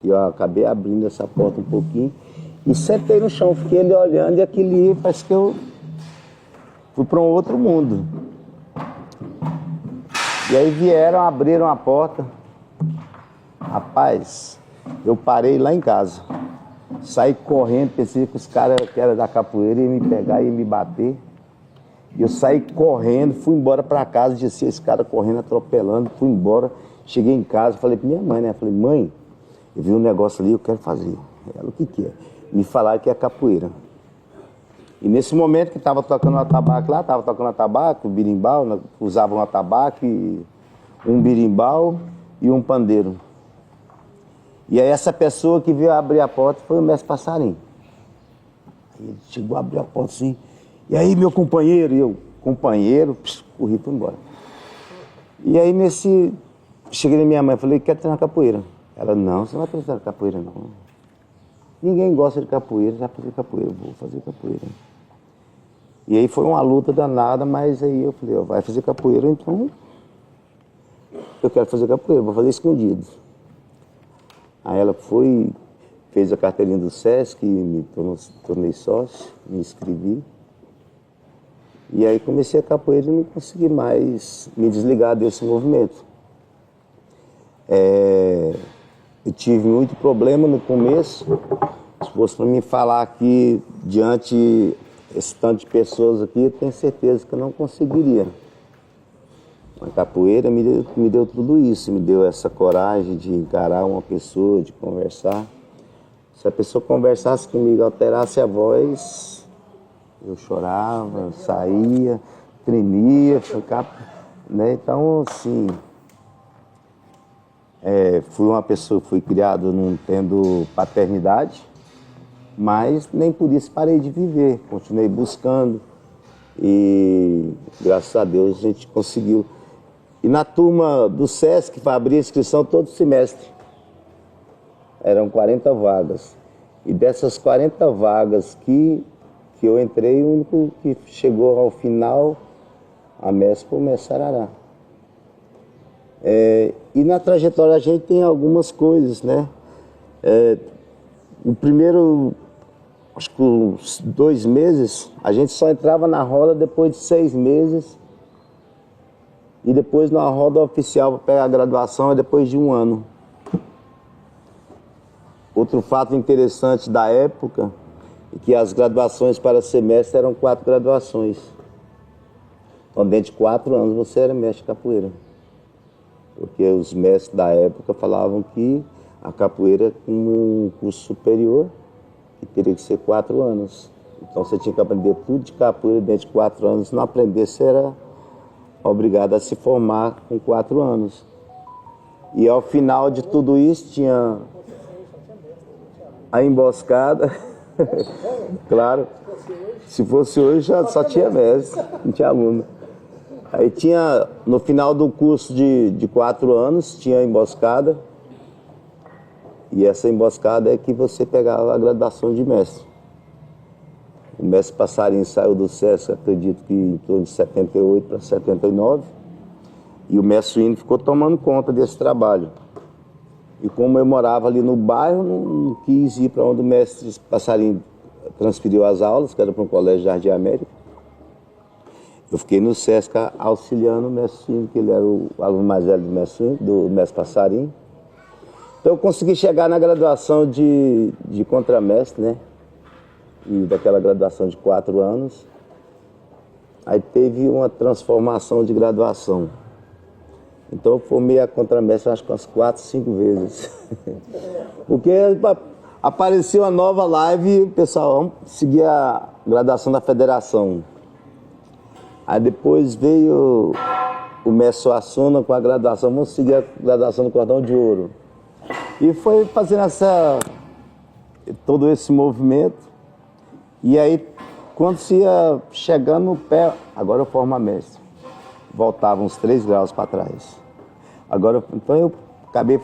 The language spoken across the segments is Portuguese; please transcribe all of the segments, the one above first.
E eu acabei abrindo essa porta um pouquinho e sentei no chão, fiquei ali olhando e aquele parece que eu fui para um outro mundo. E aí vieram, abriram a porta. Rapaz, eu parei lá em casa. Saí correndo, pensei que os caras que eram da capoeira iam me pegar e iam me bater. E eu saí correndo, fui embora para casa, disse esse cara correndo, atropelando, fui embora. Cheguei em casa, falei para minha mãe, né? Falei, mãe, eu vi um negócio ali, eu quero fazer. Ela, o que é? Me falaram que é capoeira. E nesse momento que estava tocando um atabaque lá, estava tocando atabaque, o birimbau, usavam um atabaque, um birimbau e um pandeiro. E aí essa pessoa que veio abrir a porta foi o mestre Passarinho. Aí ele chegou a abrir a porta assim, e aí meu companheiro, e eu, companheiro, corri para embora. E aí cheguei na minha mãe, falei, quer treinar capoeira? Ela, não, você não vai treinar capoeira não. Ninguém gosta de capoeira, você vai fazer capoeira, eu vou fazer capoeira. E aí foi uma luta danada, mas aí eu falei, vai fazer capoeira, então eu quero fazer capoeira, vou fazer escondido. Aí ela foi, fez a carteirinha do SESC, me tornei sócio, me inscrevi. E aí comecei a capoeira e não consegui mais me desligar desse movimento. Eu tive muito problema no começo. Se fosse para me falar aqui, diante esse tanto de pessoas aqui, eu tenho certeza que eu não conseguiria. A capoeira me deu tudo isso, me deu essa coragem de encarar uma pessoa, de conversar. Se a pessoa conversasse comigo, alterasse a voz, eu chorava, saía, tremia, ficava, né? Então, assim, fui uma pessoa que fui criado não tendo paternidade, mas nem por isso parei de viver, continuei buscando e graças a Deus a gente conseguiu. E na turma do SESC, para abrir a inscrição todo semestre, eram 40 vagas. E dessas 40 vagas que eu entrei, o único que chegou ao final, a mestre foi o mestre Sarará. E na trajetória a gente tem algumas coisas, né? O primeiro, acho que uns 2 meses, a gente só entrava na roda depois de 6 meses. E depois na roda oficial para pegar a graduação é depois de 1 ano. Outro fato interessante da época é que as graduações para semestre eram 4 graduações. Então dentro de 4 anos você era mestre de capoeira. Porque os mestres da época falavam que a capoeira como um curso superior que teria que ser 4 anos. Então você tinha que aprender tudo de capoeira dentro de 4 anos. Se não aprender, você era obrigado a se formar com 4 anos. E ao final de tudo isso tinha a emboscada. Claro, se fosse hoje já só tinha mestre, não tinha aluno. Aí tinha, no final do curso de 4 anos, tinha a emboscada. E essa emboscada é que você pegava a graduação de mestre. O mestre Passarinho saiu do SESC, acredito que em torno de 78 para 79. E o mestre Suíno ficou tomando conta desse trabalho. E como eu morava ali no bairro, não quis ir para onde o mestre Passarinho transferiu as aulas, que era para um colégio Jardim América. Eu fiquei no SESC auxiliando o mestre Suíno, que ele era o aluno mais velho do mestre Passarinho. Então eu consegui chegar na graduação de contramestre, né? E daquela graduação de 4 anos, aí teve uma transformação de graduação. Então eu formei a contramestre acho que umas 4, 5 vezes. Porque apareceu uma nova live e o pessoal, vamos seguir a graduação da federação. Aí depois veio o mestre Suassuna com a graduação, vamos seguir a graduação do Cordão de Ouro. E foi fazendo todo esse movimento. E aí, quando se ia chegando no pé, agora eu formo a mestre. Voltava uns 3 graus para trás. Então eu acabei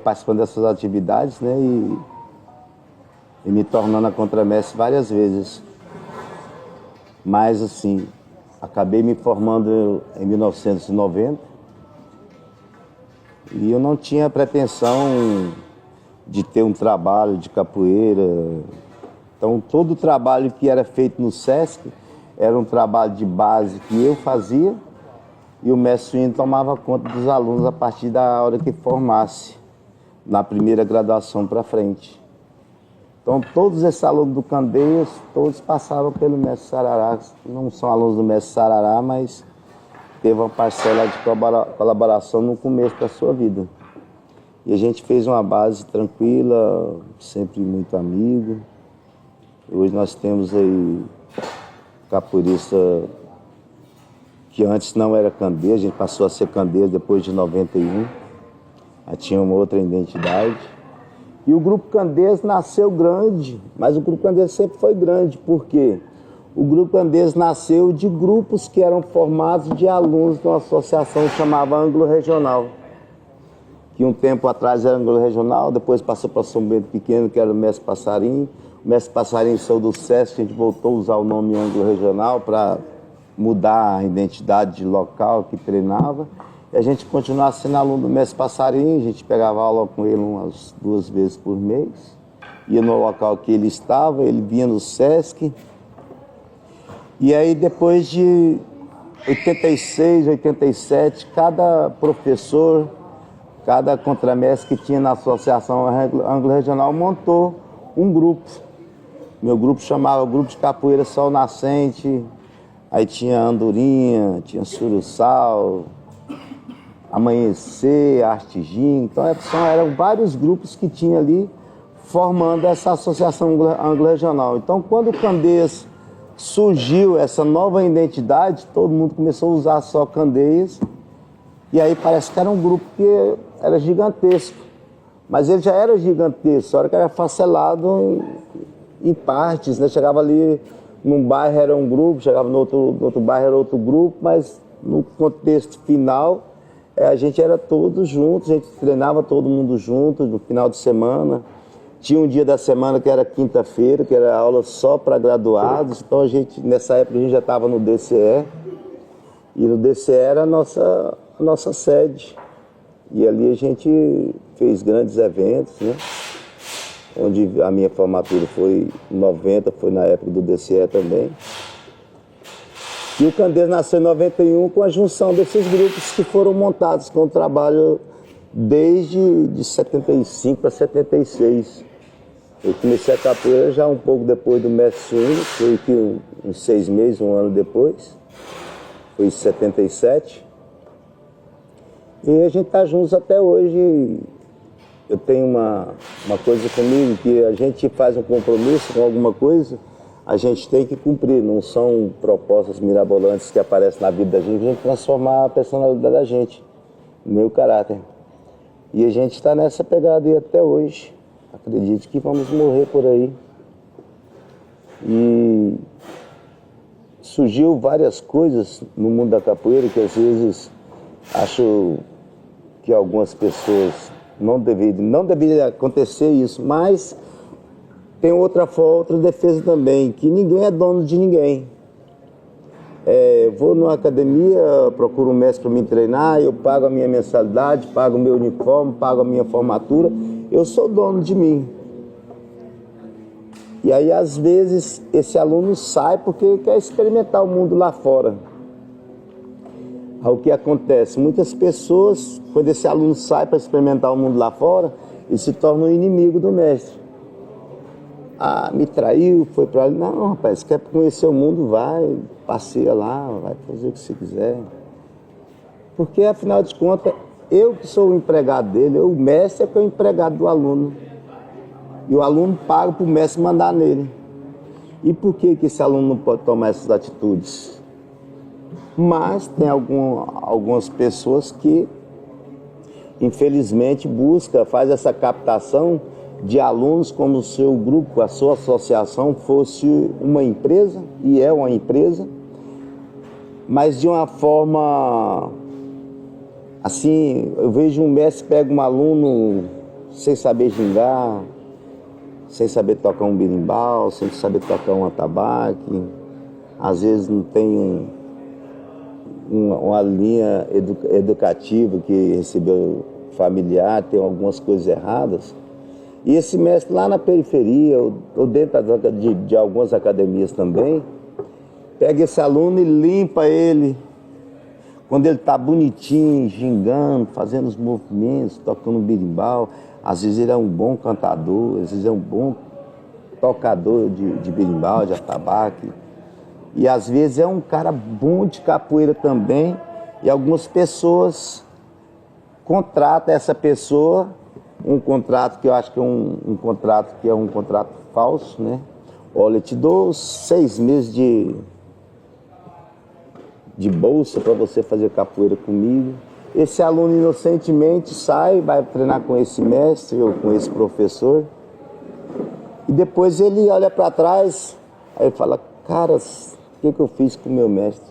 participando dessas atividades, né? E me tornando a contramestre várias vezes. Mas assim, acabei me formando em 1990. E eu não tinha pretensão de ter um trabalho de capoeira. Então, todo o trabalho que era feito no SESC era um trabalho de base que eu fazia e o mestre Suíno tomava conta dos alunos a partir da hora que formasse, na primeira graduação para frente. Então, todos esses alunos do Candeias, todos passaram pelo mestre Sarará. Não são alunos do mestre Sarará, mas teve uma parcela de colaboração no começo da sua vida. E a gente fez uma base tranquila, sempre muito amigo. Hoje nós temos aí capoeirista que antes não era Candeias, a gente passou a ser Candeias depois de 91. Aí tinha uma outra identidade. E o Grupo Candeias nasceu grande, mas o Grupo Candeias sempre foi grande, porque o Grupo Candeias nasceu de grupos que eram formados de alunos de uma associação que chamava Ângulo Regional. Que um tempo atrás era Ângulo Regional, depois passou para São Bento Pequeno, que era o Mestre Passarinho. O Mestre Passarinho saiu do SESC, a gente voltou a usar o nome Ângulo Regional para mudar a identidade de local que treinava. E a gente continuava sendo aluno do Mestre Passarinho, a gente pegava aula com ele umas 2 vezes por mês. Ia no local que ele estava, ele vinha no SESC. E aí depois de 86, 87, cada professor, cada contramestre que tinha na Associação Ângulo Regional montou um grupo. Meu grupo chamava Grupo de Capoeira Sol Nascente, aí tinha Andorinha, tinha Suruçal, Amanhecer, Artigim. Então eram vários grupos que tinha ali formando essa Associação Ângulo Regional. Então quando o Candeias surgiu essa nova identidade, todo mundo começou a usar só Candeias. E aí parece que era um grupo que era gigantesco. Mas ele já era gigantesco, a hora que era facelado em partes, né? Chegava ali num bairro era um grupo, chegava no outro bairro era outro grupo, mas no contexto final a gente era todos juntos, a gente treinava todo mundo junto no final de semana. Tinha um dia da semana que era quinta-feira, que era aula só para graduados, então nessa época a gente já estava no DCE, e no DCE era a nossa sede. E ali a gente fez grandes eventos, né? Onde a minha formatura foi em 90, foi na época do DCE também. E o Candeias nasceu em 91 com a junção desses grupos que foram montados com o trabalho desde de 75 para 76. Eu comecei a capoeira já um pouco depois do mestre Suíno, foi que uns 6 meses, um ano depois. Foi em 77. E a gente está juntos até hoje. Eu tenho uma coisa comigo, que a gente faz um compromisso com alguma coisa, a gente tem que cumprir. Não são propostas mirabolantes que aparecem na vida da gente, a gente transformar a personalidade da gente, meu caráter. E a gente está nessa pegada aí até hoje. Acredite que vamos morrer por aí. E surgiu várias coisas no mundo da capoeira que às vezes acho que algumas pessoas não deveria acontecer isso, mas tem outra defesa também, que ninguém é dono de ninguém. Eu vou numa academia, procuro um mestre para me treinar, eu pago a minha mensalidade, pago o meu uniforme, pago a minha formatura, eu sou dono de mim. E aí, às vezes, esse aluno sai porque quer experimentar o mundo lá fora. Aí, o que acontece? Muitas pessoas, quando esse aluno sai para experimentar o mundo lá fora, ele se torna um inimigo do mestre. Ah, me traiu, foi para ali. Não, rapaz, quer conhecer o mundo, vai, passeia lá, vai fazer o que você quiser. Porque, afinal de contas, eu que sou o empregado dele, o mestre é que é o empregado do aluno. E o aluno paga para o mestre mandar nele. E por que esse aluno não pode tomar essas atitudes? Mas tem algumas pessoas que, infelizmente, faz essa captação de alunos como se o grupo, a sua associação fosse uma empresa, e é uma empresa, mas de uma forma, assim, eu vejo um mestre pega um aluno sem saber gingar, sem saber tocar um berimbau, sem saber tocar um atabaque, às vezes não tem uma linha educativa que recebeu familiar, tem algumas coisas erradas. E esse mestre lá na periferia, ou dentro de algumas academias também, pega esse aluno e limpa ele. Quando ele está bonitinho, gingando, fazendo os movimentos, tocando berimbau, às vezes ele é um bom cantador, às vezes é um bom tocador de berimbau, de atabaque. E às vezes é um cara bom de capoeira também, e algumas pessoas contratam essa pessoa, um contrato que eu acho que é um contrato falso, né? Olha, eu te dou 6 meses de bolsa para você fazer capoeira comigo. Esse aluno inocentemente sai, vai treinar com esse mestre ou com esse professor, e depois ele olha para trás, aí ele fala, cara, o que eu fiz com o meu mestre?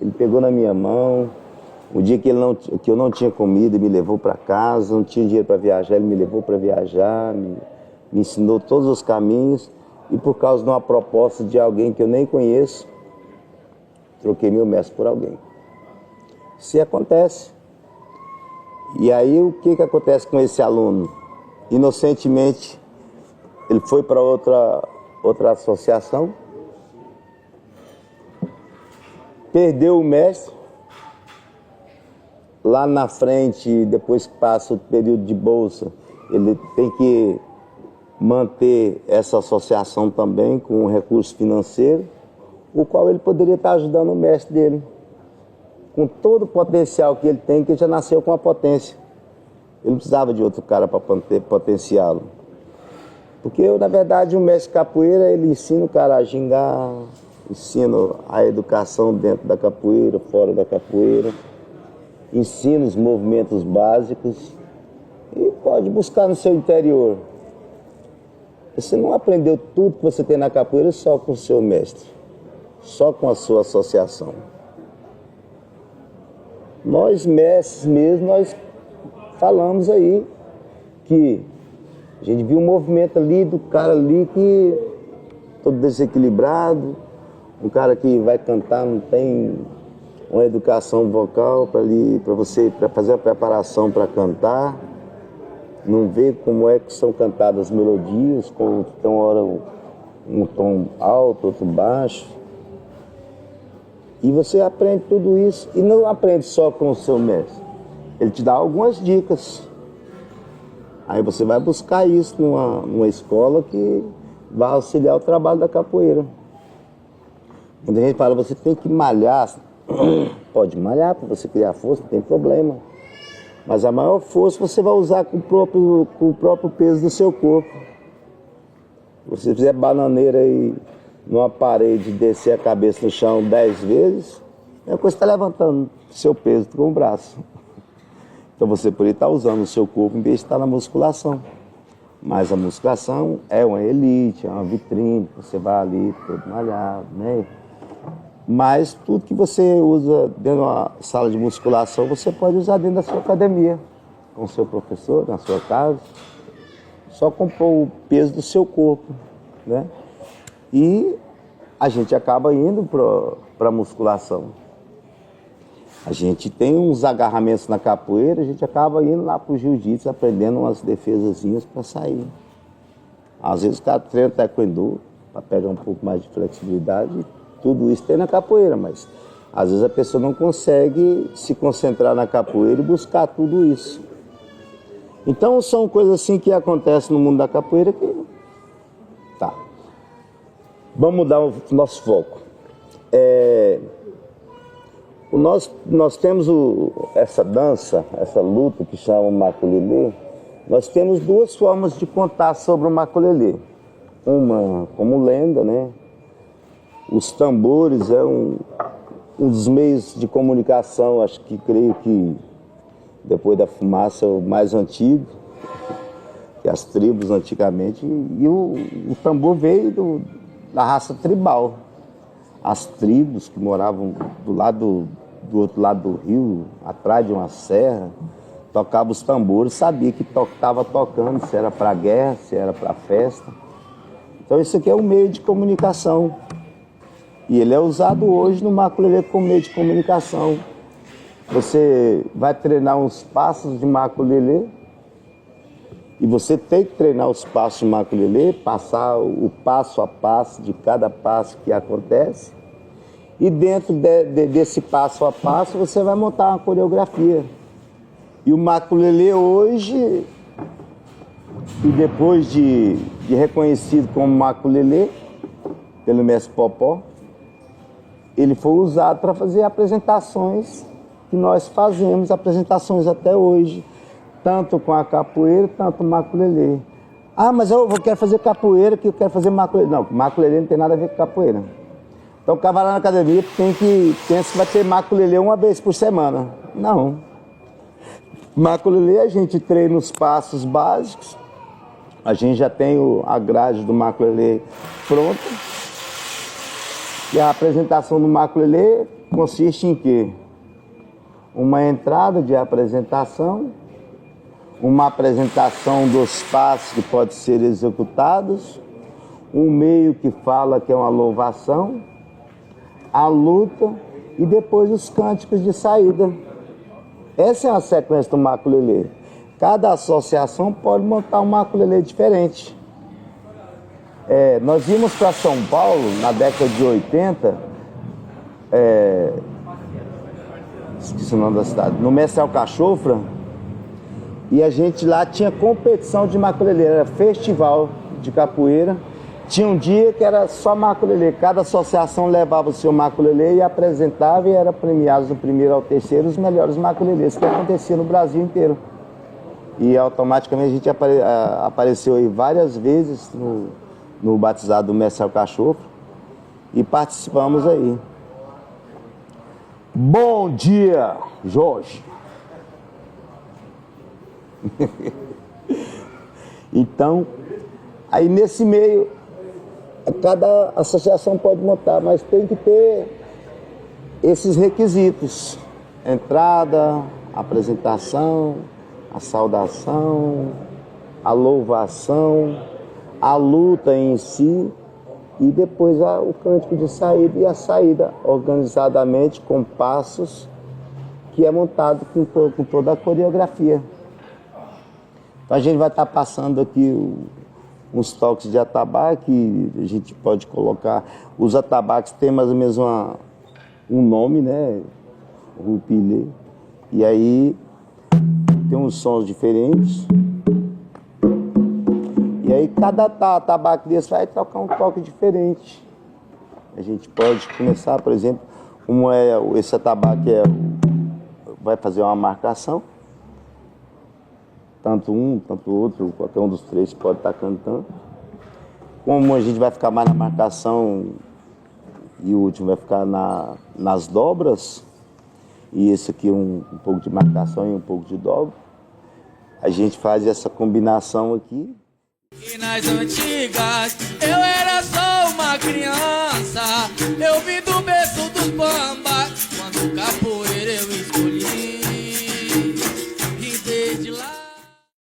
Ele pegou na minha mão, o dia que eu não tinha comida, me levou para casa, não tinha dinheiro para viajar, ele me levou para viajar, me ensinou todos os caminhos, e por causa de uma proposta de alguém que eu nem conheço, troquei meu mestre por alguém. Isso acontece. E aí o que acontece com esse aluno? Inocentemente, ele foi para outra associação, perdeu o mestre, lá na frente, depois que passa o período de bolsa, ele tem que manter essa associação também com um recurso financeiro, o qual ele poderia estar ajudando o mestre dele, com todo o potencial que ele tem, que ele já nasceu com a potência. Ele não precisava de outro cara para potenciá-lo. Porque, na verdade, o mestre capoeira, ele ensina o cara a gingar, ensina a educação dentro da capoeira, fora da capoeira, ensina os movimentos básicos e pode buscar no seu interior. Você não aprendeu tudo que você tem na capoeira só com o seu mestre, só com a sua associação. Nós, mestres mesmo, nós falamos aí que a gente viu um movimento ali do cara ali que todo desequilibrado, um cara que vai cantar, não tem uma educação vocal para fazer a preparação para cantar, não vê como é que são cantadas as melodias, como tem uma hora um tom alto, outro baixo. E você aprende tudo isso, e não aprende só com o seu mestre. Ele te dá algumas dicas. Aí você vai buscar isso numa escola que vai auxiliar o trabalho da capoeira. Quando a gente fala, você tem que malhar, pode malhar para você criar força, não tem problema. Mas a maior força você vai usar com o próprio peso do seu corpo. Se você fizer bananeira aí numa parede, descer a cabeça no chão 10 vezes, é a coisa que está levantando seu peso com o braço. Então você poderia estar usando o seu corpo em vez de estar na musculação. Mas a musculação é uma elite, é uma vitrine, você vai ali todo malhado, né? Mas tudo que você usa dentro de uma sala de musculação, você pode usar dentro da sua academia, com o seu professor, na sua casa, só compor o peso do seu corpo, né? E a gente acaba indo para a musculação. A gente tem uns agarramentos na capoeira, a gente acaba indo lá para o jiu-jitsu, aprendendo umas defesazinhas para sair. Às vezes o cara treina taekwondo para pegar um pouco mais de flexibilidade. Tudo isso tem na capoeira, mas às vezes a pessoa não consegue se concentrar na capoeira e buscar tudo isso. Então são coisas assim que acontecem no mundo da capoeira que... Tá. Vamos mudar o nosso foco. Nós temos essa dança, essa luta que chama o maculelê. Nós temos duas formas de contar sobre o maculelê. Uma como lenda, né? Os tambores é um dos meios de comunicação, acho que creio que depois da fumaça é o mais antigo, que as tribos antigamente, e o tambor veio da raça tribal. As tribos que moravam do outro lado do rio, atrás de uma serra, tocavam os tambores, sabia que estava tocando, se era para guerra, se era para festa. Então isso aqui é um meio de comunicação. E ele é usado hoje no maculelê como meio de comunicação. Você vai treinar uns passos de maculelê, E você tem que treinar os passos de maculelê, passar o passo a passo de cada passo que acontece. E dentro desse passo a passo você vai montar uma coreografia. E o maculelê hoje, e depois de reconhecido como maculelê pelo mestre Popó, ele foi usado para fazer apresentações que nós fazemos, apresentações até hoje, tanto com a capoeira, tanto com o maculelê. Ah, mas eu quero fazer capoeira, que eu quero fazer maculelê. Não, maculelê não tem nada a ver com capoeira. Então o cara vai lá na academia pensa que vai ter maculelê uma vez por semana. Não. Maculelê a gente treina os passos básicos, a gente já tem a grade do maculelê pronta. E a apresentação do maculelê consiste em quê? Uma entrada de apresentação, uma apresentação dos passos que podem ser executados, um meio que fala que é uma louvação, a luta e depois os cânticos de saída. Essa é a sequência do maculelê. Cada associação pode montar um maculelê diferente. Nós íamos para São Paulo na década de 80, esqueci o nome da cidade, no Mestre Alcachofra, e a gente lá tinha competição de maculelê, era festival de capoeira. Tinha um dia que era só maculelê, cada associação levava o seu maculelê e apresentava e era premiados do primeiro ao terceiro os melhores maculelês que acontecia no Brasil inteiro. E automaticamente a gente apareceu aí várias vezes no batizado do Mestre Alcachofra e participamos aí. Bom dia, Jorge! Então, aí nesse meio, cada associação pode montar, mas tem que ter esses requisitos: entrada, apresentação, a saudação, a louvação, a luta em si e depois o cântico de saída e a saída organizadamente com passos que é montado com toda a coreografia. Então a gente vai estar passando aqui uns toques de atabaque, que a gente pode colocar. Os atabaques têm mais ou menos um nome, né? Rupilê. E aí tem uns sons diferentes. E aí cada atabaque desse vai tocar um toque diferente. A gente pode começar, por exemplo, como esse atabaque vai fazer uma marcação. Tanto um, tanto outro, qualquer um dos três pode estar cantando. Como a gente vai ficar mais na marcação e o último vai ficar nas dobras, e esse aqui um pouco de marcação e um pouco de dobra, a gente faz essa combinação aqui. E nas antigas eu era só uma criança, eu vi